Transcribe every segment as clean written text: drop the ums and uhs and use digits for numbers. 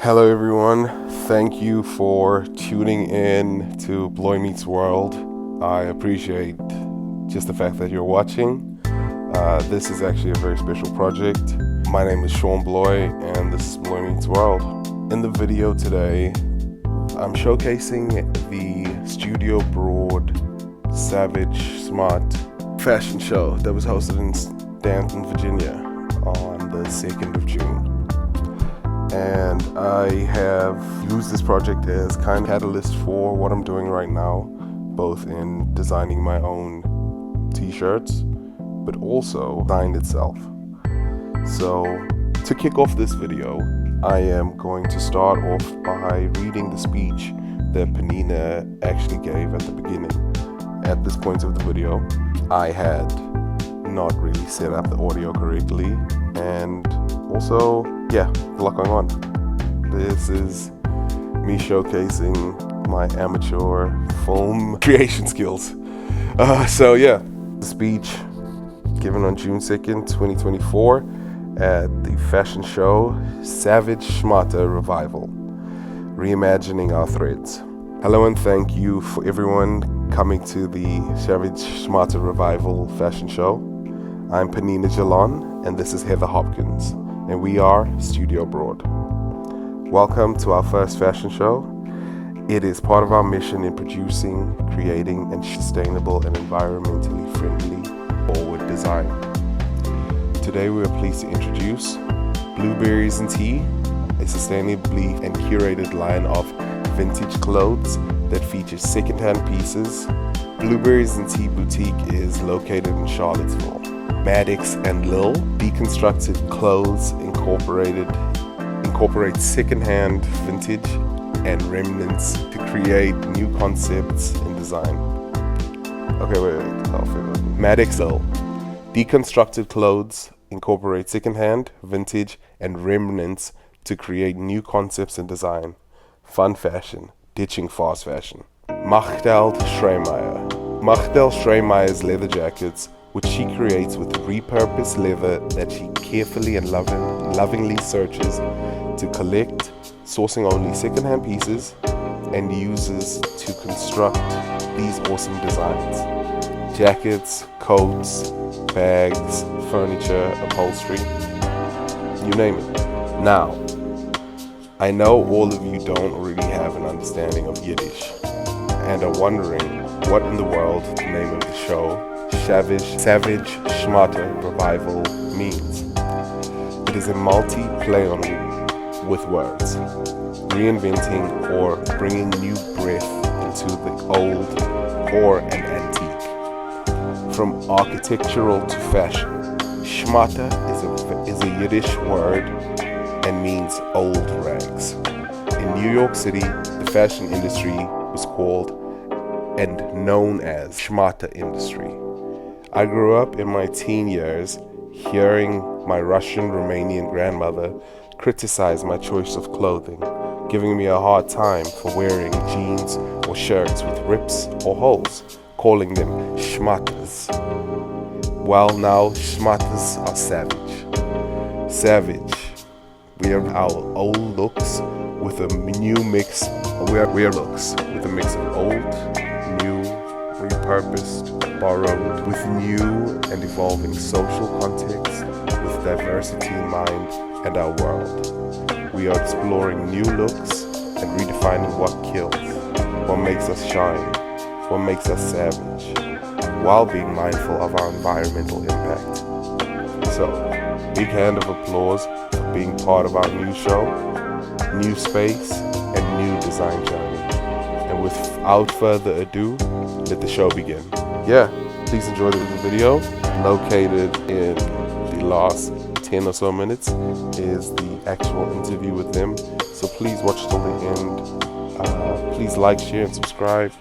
Hello everyone, thank you for tuning in to Bloy Meets World. I appreciate just the fact that you're watching. This is actually a very special project. My name is Sean Bloy and this is Bloy Meets World. In the video today, I'm showcasing the Studio Broad Savage Smart fashion show that was hosted in Staunton, Virginia on the 2nd of June. And I have used this project as kind of catalyst for what I'm doing right now, both in designing my own t-shirts, but also design itself. So to kick off this video, I am going to start off by reading the speech that Pnina actually gave at the beginning. At this point of the video, I had not really set up the audio correctly, and also, yeah, a lot going on. This is me showcasing my amateur film creation skills. So yeah, the speech given on June 2nd, 2024 at the fashion show Savage Schmata Revival, reimagining our threads. Hello and thank you for everyone coming to the Savage Schmata Revival fashion show. I'm Pnina Jalon and this is Heather Hopkins, and we are Studio Broad. Welcome to our first fashion show. It is part of our mission in producing, creating, and sustainable and environmentally friendly forward design. Today we are pleased to introduce Blueberries and Tea, a sustainably and curated line of vintage clothes that features secondhand pieces. Blueberries and Tea Boutique is located in Charlottesville. Maddox and Lil deconstructed clothes incorporate secondhand, vintage, and remnants to create new concepts in design. Maddox Lil deconstructed clothes incorporate secondhand, vintage, and remnants to create new concepts in design. Fun fashion, ditching fast fashion. Machtel Schreemeyer's leather jackets, which she creates with repurposed leather that she carefully and lovingly searches to collect, sourcing only secondhand pieces, and uses to construct these awesome designs. Jackets, coats, bags, furniture, upholstery, you name it. Now, I know all of you don't really have an understanding of Yiddish and are wondering what in the world the name of the show Savage Schmata Revival means. It is a multi-play on with words, reinventing or bringing new breath into the old or an antique. From architectural to fashion, Schmata is a Yiddish word and means old rags. In New York City, the fashion industry was called and known as Schmata industry. I grew up in my teen years hearing my Russian-Romanian grandmother criticize my choice of clothing, giving me a hard time for wearing jeans or shirts with rips or holes, calling them schmatas. Well, now schmatas are savage. Savage. We have our old looks with a new mix. We are looks with a mix of old, new, repurposed, borrowed, with new and evolving social context, with diversity in mind and our world. We are exploring new looks and redefining what kills, what makes us shine, what makes us savage, while being mindful of our environmental impact. So, big hand of applause for being part of our new show, new space, and new design journey. And without further ado, let the show begin. Yeah, please enjoy the video. Located in the last 10 or so minutes is the actual interview with them. So please watch till the end. Please like, share, and subscribe.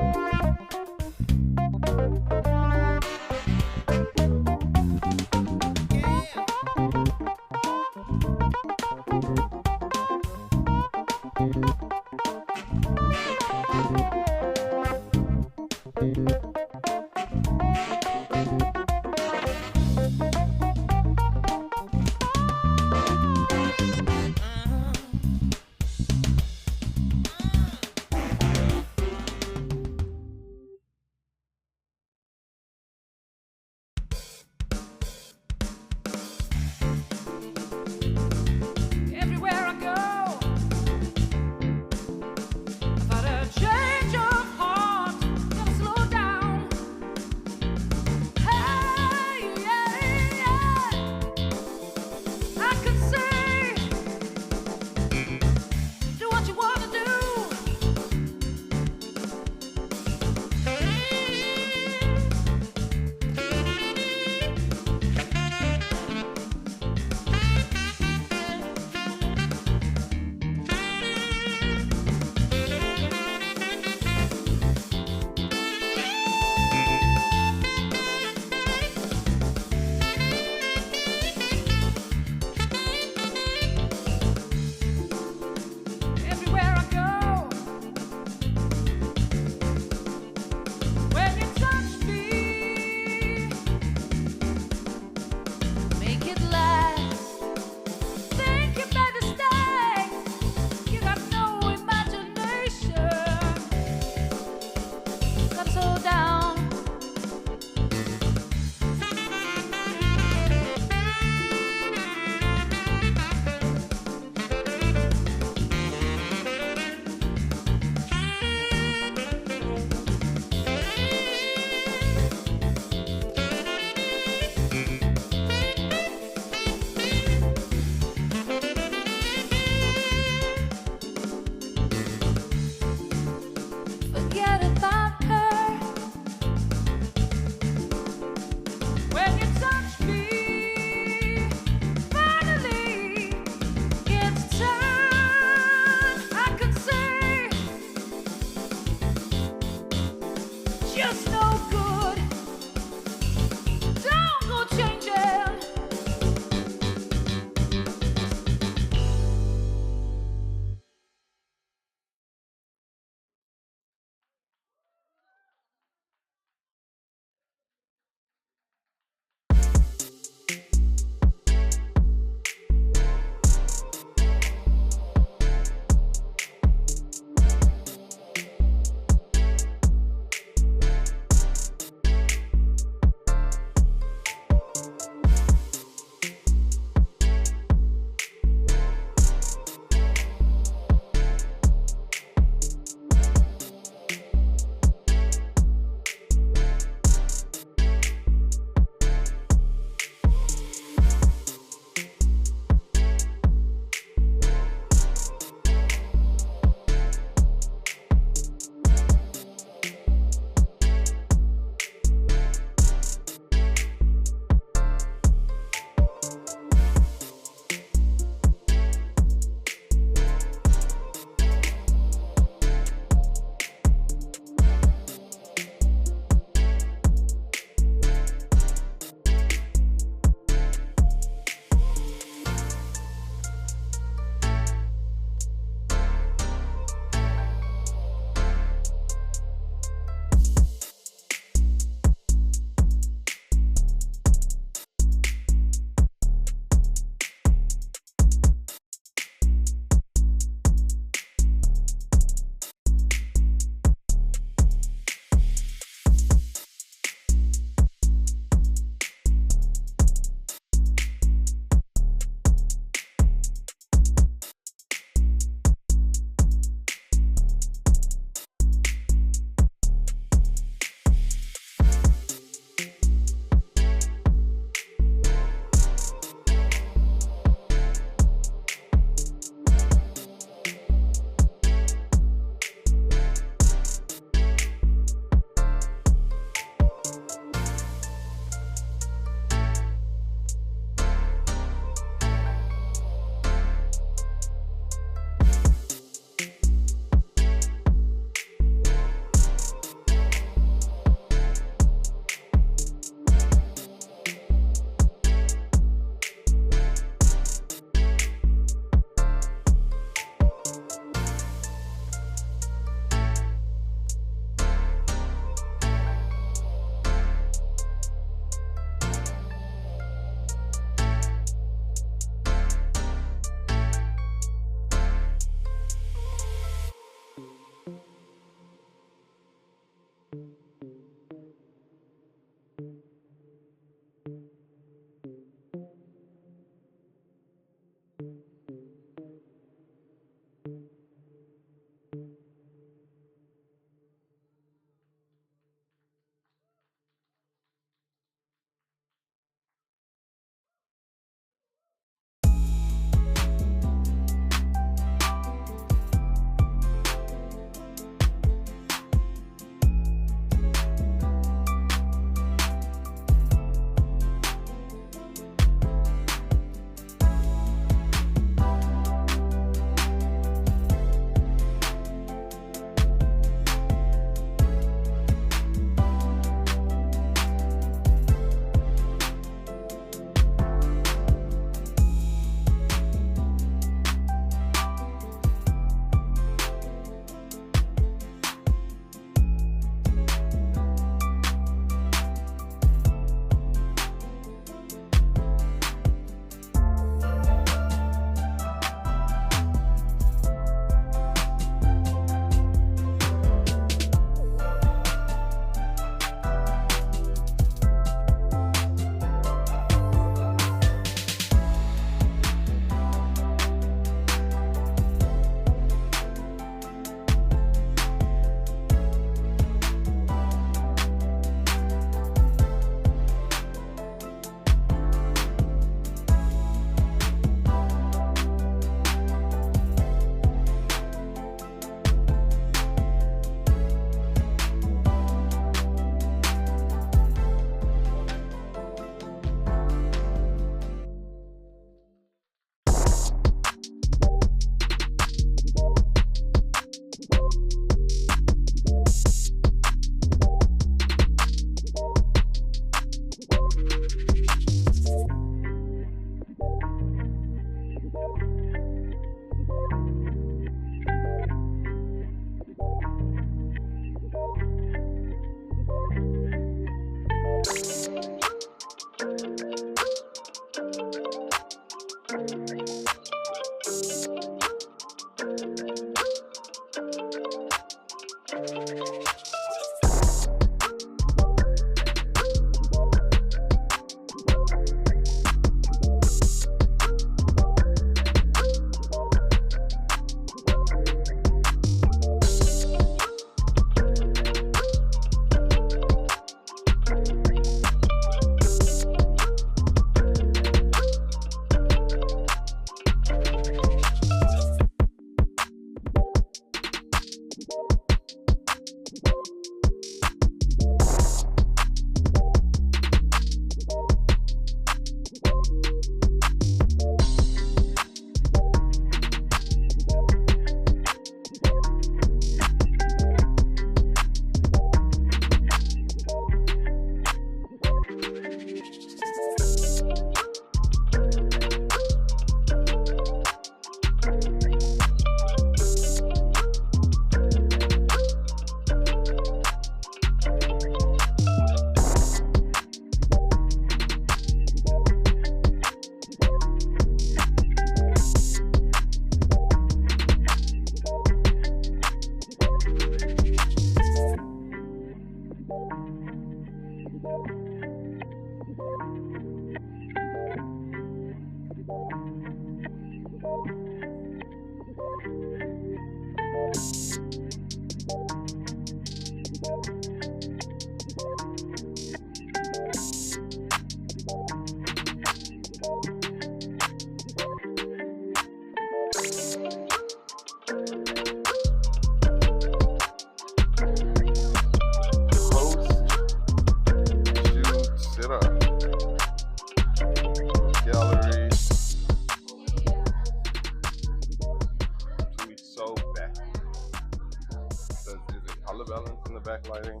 backlighting.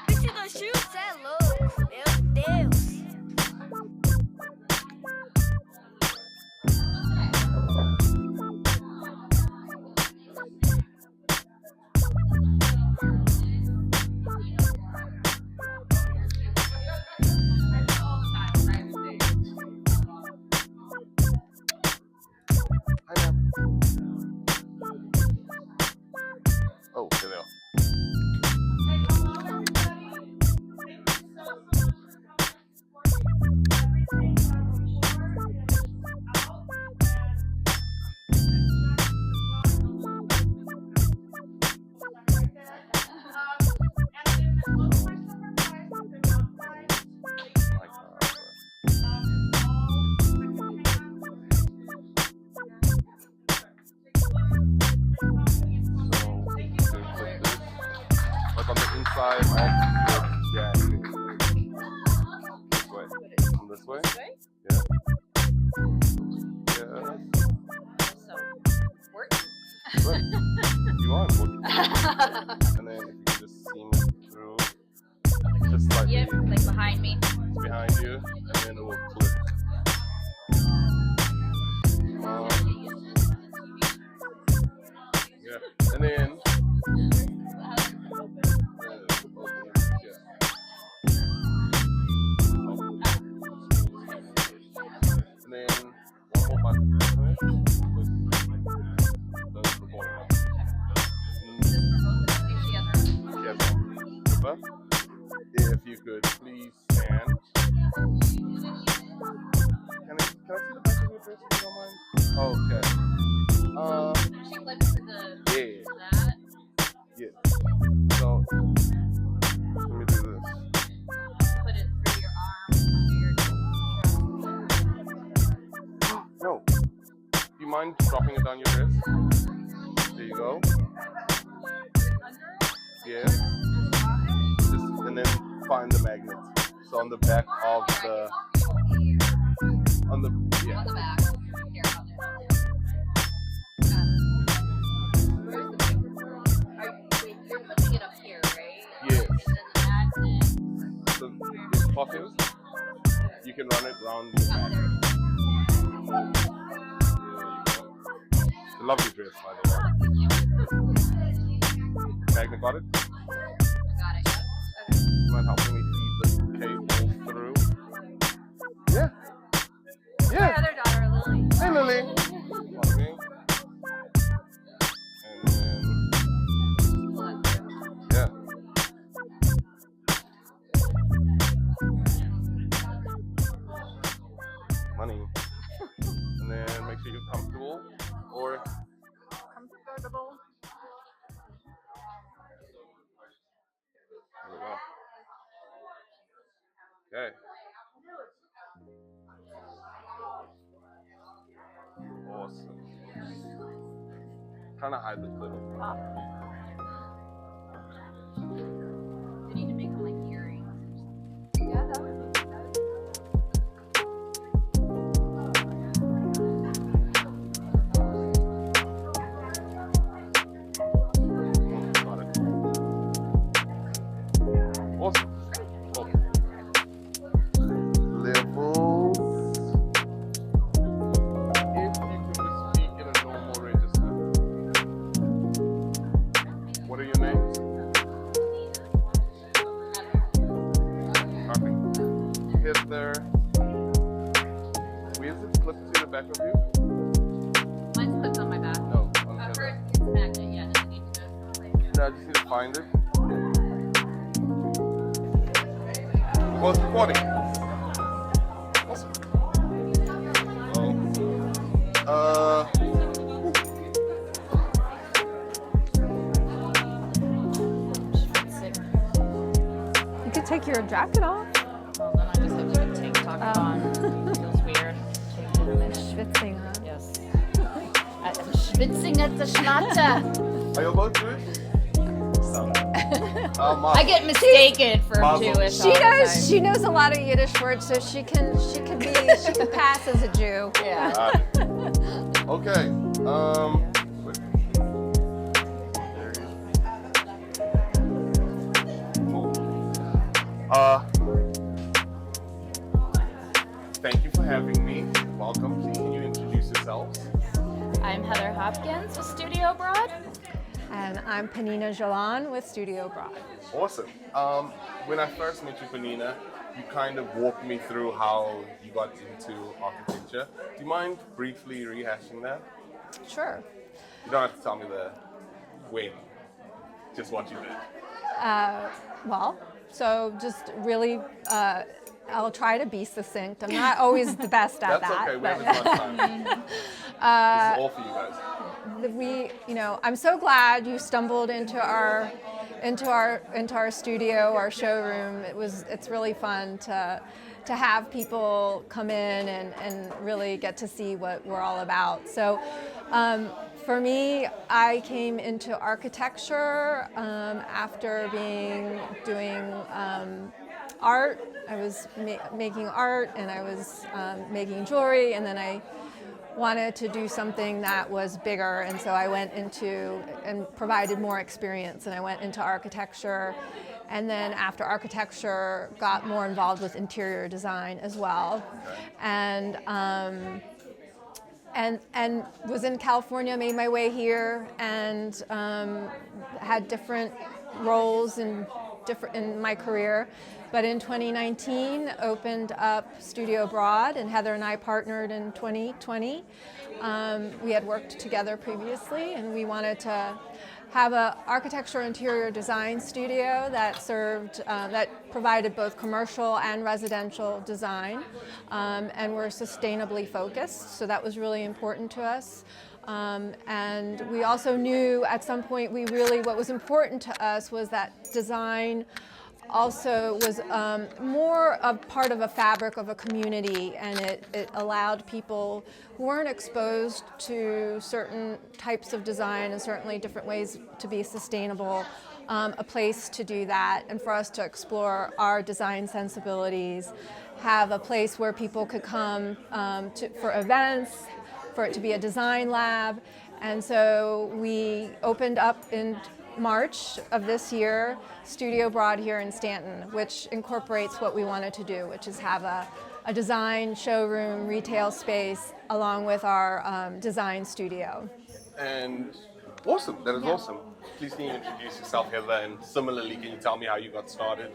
Bicho do Chico, cê é louco, meu Deus. side of your jacket. This way. From this way? Yeah. Yeah. So, work? Good. You are important. And then if you can just seam it through, just slightly. Yep, like behind me. Behind you, and then it will clip. Yeah, and then. And then one more button. If you could please stand. Can I see the back of your dress if you don't mind? Okay. She flips to the that. Yeah. So let me do this. Put it through your arm. No. Do you mind dropping it down your wrist? There you go. Yeah. And then find the magnet. So on the back of the on the On the back. Here, I'll do it. Where's the microphone? Wait, you're putting it up here, right? Yes. And then the magnet. So this Hopkins, you can run it around your back. There it is. It's a lovely dress, by the way. Magnet got it? Got it. Okay. You mind helping me feed the cable through? Yeah. My Yeah. other daughter, Lily. Hey, Lily. Follow me. And then, Pull that through. yeah. Money. And then make sure you're comfortable. Or, Comfortable. there we go. Okay. Awesome. Trying to hide the clip. We need to make them like earrings. Yeah, that would be good. Got it. Awesome. Cool. Levels. If you could just speak in a normal register. What are your names? Perfect. Heather. Where's it clipped to the back of you? Mine's clipped on my back. No, on Hers Heather. is magnet. Yeah, doesn't need to go someplace. No, I just need to find it. Well, it's recording. Awesome. You could take your jacket off. Well, then I just have to put tank top on. Feels weird. Schwitzing, huh? Yes. I'm schwitzing at the Schnatter. Are you both Jewish? I get mistaken for Mazel. Jewish. She all the knows. time. She knows a lot of Yiddish words, so she can pass as a Jew. Yeah. Got it. Okay. Wait. There it is. Thank you for having me. Welcome. Please, can you introduce yourselves? I'm Heather Hopkins with Studio Broad. And I'm Pnina Jalon with Studio Broad. Awesome. When I first met you, Pnina, you kind of walked me through how you got into architecture. Do you mind briefly rehashing that? Sure. You don't have to tell me the when, just what you did. Well, so just really, I'll try to be succinct. I'm not always the best at That's that. okay. We have but as much time. This is all for you guys. I'm so glad you stumbled into our studio, our showroom. It's really fun to have people come in and really get to see what we're all about. So For me, I came into architecture after doing art. I was making art, and I was making jewelry, and then I wanted to do something that was bigger, and so I went into and provided more experience, and I went into architecture, and then after architecture got more involved with interior design as well, and was in California, made my way here, and had different roles in my career. But in 2019, opened up Studio Broad, and Heather and I partnered in 2020. We had worked together previously, and we wanted to have an architecture interior design studio that provided both commercial and residential design, and were sustainably focused. So that was really important to us. And we also knew at some point what was important to us was that design also was more a part of a fabric of a community, and it allowed people who weren't exposed to certain types of design and certainly different ways to be sustainable, a place to do that, and for us to explore our design sensibilities, have a place where people could come for events, for it to be a design lab. And so we opened up in March of this year, Studio Broad here in Staunton, which incorporates what we wanted to do, which is have a design showroom, retail space, along with our design studio. And awesome, that is awesome. Please can you introduce yourself, Heather, and similarly, can you tell me how you got started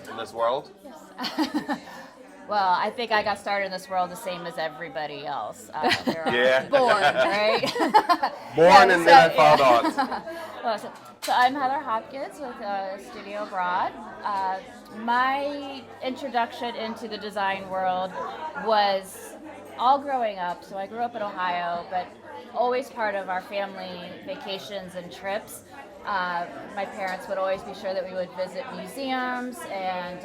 in this world? Yes. Well, I think I got started in this world the same as everybody else. They're all Yeah. born, right? Born and then I found out. Well, so I'm Heather Hopkins with Studio Broad. My introduction into the design world was all growing up. So I grew up in Ohio, but always part of our family vacations and trips. My parents would always be sure that we would visit museums and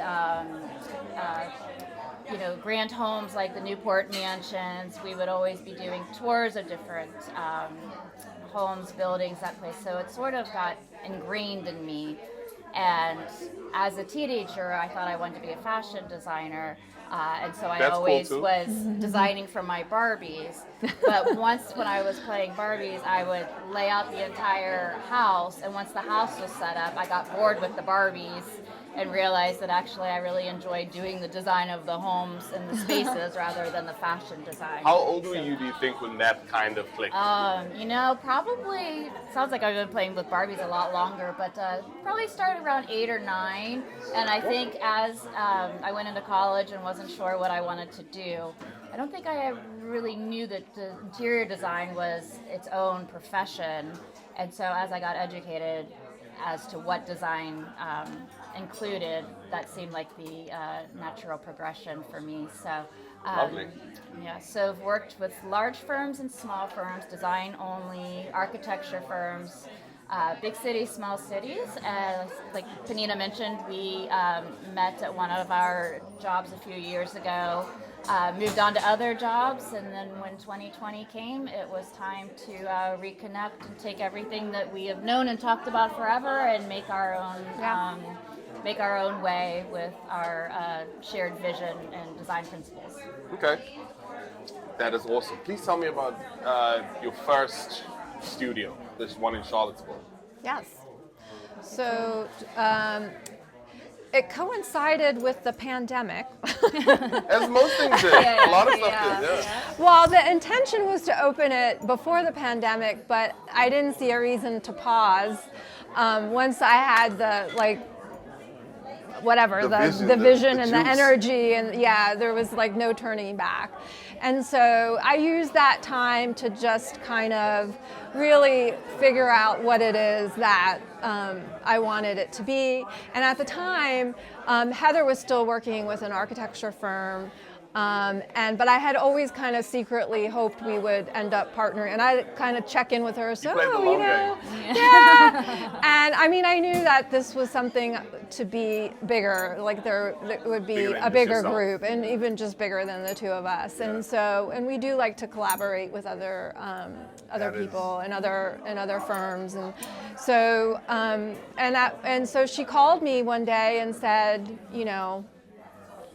grand homes like the Newport mansions. We would always be doing tours of different homes, buildings, that place. So it sort of got ingrained in me. And as a teenager, I thought I wanted to be a fashion designer. And so I always was designing for my Barbies. But once when I was playing Barbies, I would lay out the entire house. And once the house was set up, I got bored with the Barbies and realized that actually I really enjoyed doing the design of the homes and the spaces rather than the fashion design. How old were you, do you think, when that kind of clicked? Probably, sounds like I've been playing with Barbies a lot longer, but probably started around 8 or 9. And I think as I went into college and wasn't sure what I wanted to do, I don't think I really knew that the interior design was its own profession. And so as I got educated as to what design included, that seemed like the natural progression for me. So, Lovely. Yeah, so I've worked with large firms and small firms, design only, architecture firms, big cities, small cities. Like Pnina mentioned, we met at one of our jobs a few years ago, moved on to other jobs, and then when 2020 came, it was time to reconnect and take everything that we have known and talked about forever and make our own way with our shared vision and design principles. Okay. That is awesome. Please tell me about your first studio, this one in Charlottesville. Yes. So it coincided with the pandemic. As most things did. A lot of stuff did, yeah. Well, the intention was to open it before the pandemic, but I didn't see a reason to pause. Once I had the vision and the energy, and there was no turning back. And so I used that time to just kind of really figure out what it is that I wanted it to be. And at the time, Heather was still working with an architecture firm, But I had always kind of secretly hoped we would end up partnering, and I kind of check in with her. So, played the long game. yeah. And I mean, I knew that this was something to be bigger, like there would be Bigger than a just bigger yourself. group, and even just bigger than the two of us. And so, and we do like to collaborate with other That is- people and other firms, and so and so she called me one day and said, you know,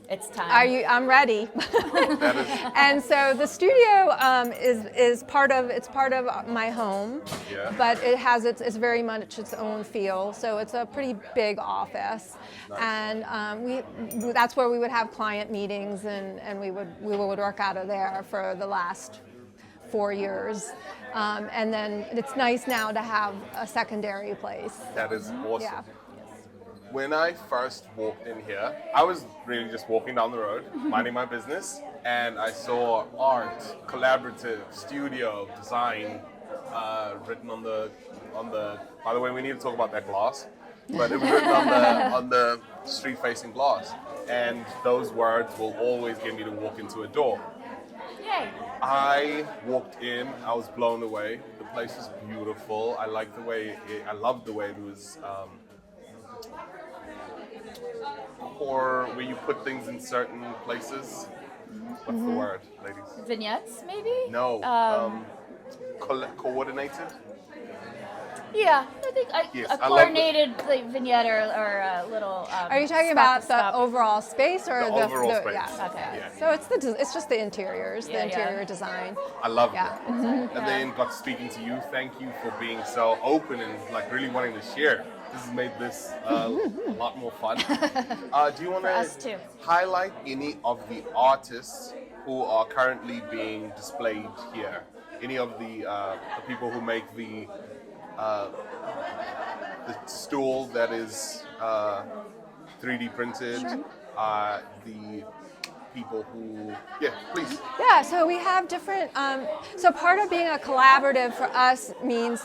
It's time. I'm ready. That is And so the studio is part of my home, Yeah. but it's very much its own feel. So it's a pretty big office, and that's where we would have client meetings, and we would work out of there for the last 4 years, and then it's nice now to have a secondary place. that is awesome. Yeah. When I first walked in here, I was really just walking down the road, minding my business, and I saw art, collaborative, studio, design, written on the. By the way, we need to talk about that glass, but it was written on the street-facing glass, and those words will always get me to walk into a door. Yay. I walked in, I was blown away. The place is beautiful. I loved the way it was. Or where you put things in certain places. What's the word, ladies? Vignettes, maybe? No. Coordinated? Yeah, I think Yes, a I love coordinated like, vignette or a little. Are you talking about the overall space or The overall space. Yeah. Okay. Yeah. So it's just the interiors, the Yeah, interior design. I loved Yeah. it. And then got speaking to you. Thank you for being so open and like really wanting to share. This has made this a lot more fun. Do you want us too. to highlight any of the artists who are currently being displayed here? Any of the people who make the stool that is 3D printed? The people who, please. Yeah, so we have different, so part of being a collaborative for us means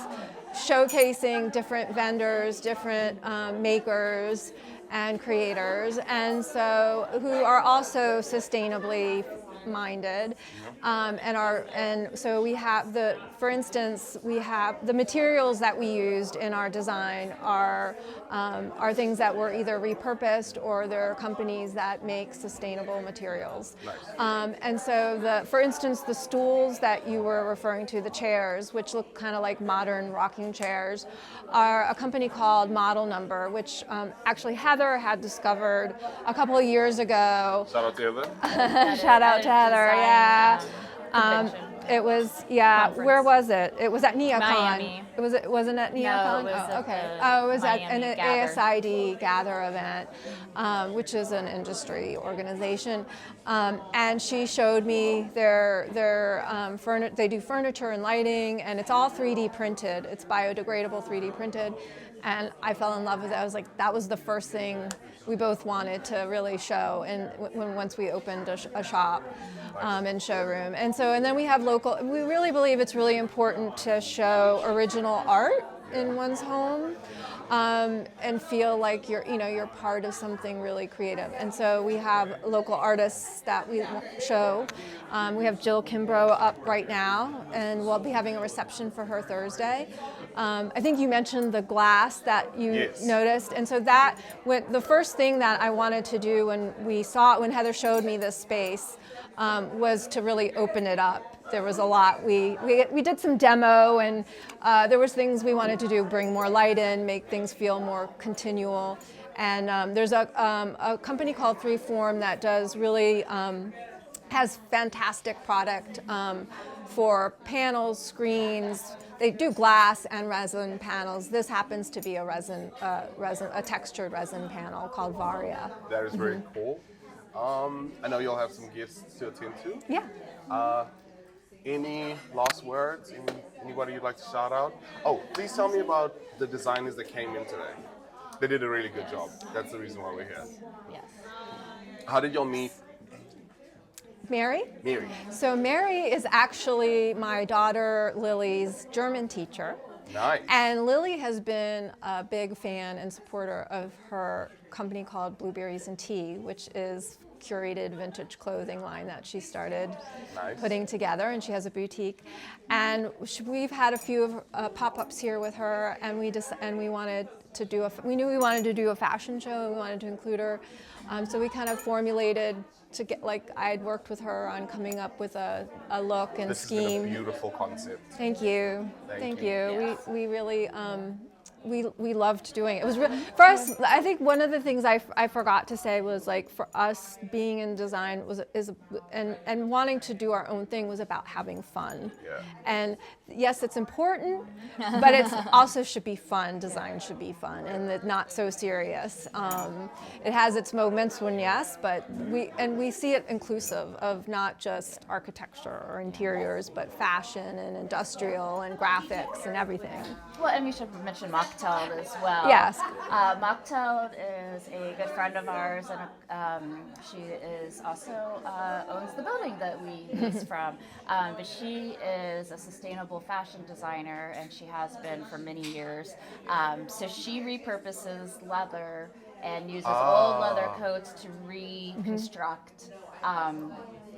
showcasing different vendors, different makers and creators, and so who are also sustainably minded, and so we have for instance, we have the materials that we used in our design are things that were either repurposed or they're companies that make sustainable materials. Nice. And so for instance, the stools that you were referring to, the chairs, which look kind of like modern rocking chairs, are a company called Model Number, which actually Heather had discovered a couple of years ago. Shout out to Heather. Shout out to Heather, design, yeah. convention. It was, yeah, Conference. where was it? It was at NeoCon. Miami. Wasn't at NeoCon? it was at okay. the Oh, it was at Miami an Gather. ASID Gather event, which is an industry organization. And she showed me their they do furniture and lighting, and it's all 3D printed. It's biodegradable 3D printed. And I fell in love with it. I was like, that was the first thing we both wanted to really show, and once we opened a shop and showroom. And then we have local. We really believe it's really important to show original art in one's home, and feel like you're part of something really creative. And so we have local artists that we show. We have Jill Kimbrough up right now, and we'll be having a reception for her Thursday. I think you mentioned the glass that you Yes. noticed, and so the first thing that I wanted to do when Heather showed me this space was to really open it up. There was a lot. We did some demo, and there was things we wanted to do, bring more light in, make things feel more continual. And there's a company called Freeform that does really has fantastic product for panels, screens. They do glass and resin panels. This happens to be a textured resin panel called Varia. That is very cool. I know you'll have some guests to attend to. Yeah. Any last words? Anybody you'd like to shout out? Oh, please tell me about the designers that came in today. They did a really good job. That's the reason why we're here. Yes. How did y'all meet Mary? Mary? So Mary is actually my daughter Lily's German teacher. Nice. And Lily has been a big fan and supporter of her company called Blueberries and Tea, which is curated vintage clothing line that she started Nice. putting together, and she has a boutique. And we've had a few pop-ups here with her, and we wanted to do we knew we wanted to do a fashion show, and we wanted to include her. So we kind of formulated to get, like, I had worked with her on coming up with a look and This scheme. has been a beautiful concept. Thank you. Thank you. you. We really we loved doing it. It was for us. I think one of the things I forgot to say was, like, for us being in design and wanting to do our own thing was about having fun. Yeah. And yes, it's important, but it's also should be fun. Design should be fun and not so serious. It has its moments when yes, but we see it inclusive of not just architecture or interiors, but fashion and industrial and graphics and everything. Well, and we should mention Mocktail as well. Yes. Mocktail is a good friend of ours, and she is also owns the building that we lease from. But she is a sustainable fashion designer, and she has been for many years. So she repurposes leather and uses old leather coats to reconstruct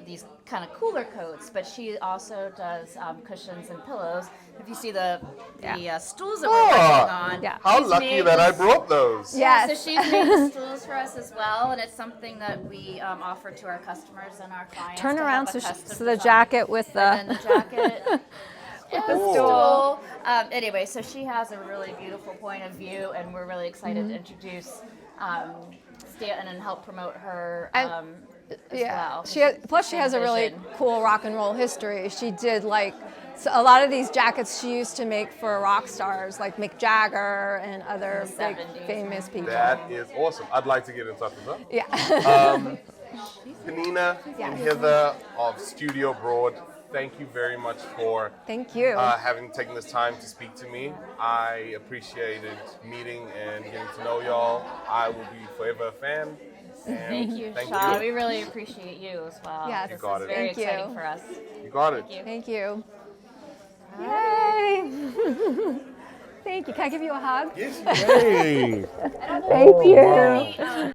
these kind of cooler coats, but she also does cushions and pillows. If you see the stools that we're working on, Yeah. How she's lucky made that I this- brought those. Yes. So she's made the stools for us as well, and it's something that we offer to our customers and our clients. Turn to around have a so custom the design. jacket with And then the the jacket. with the Cool. stool. Anyway, so she has a really beautiful point of view, and we're really excited to introduce Staunton and help promote her as well. Plus she has a really Vision. cool rock and roll history. She did a lot of these jackets she used to make for rock stars like Mick Jagger and other In the big 70s. famous people. That is awesome. I'd like to get in touch with her. Yeah. Pnina Yes. and Heather of Studio Broad, thank you very much for Thank you. having taken this time to speak to me. I appreciated meeting and getting to know y'all. I will be forever a fan. And Thank you, thank Shaw. you. We really appreciate you as well. Yes. This You got is it. very Thank you. exciting for us. You got it. Thank you. Yay! Thank you. Can I give you a hug? Yes, yay. Thank you.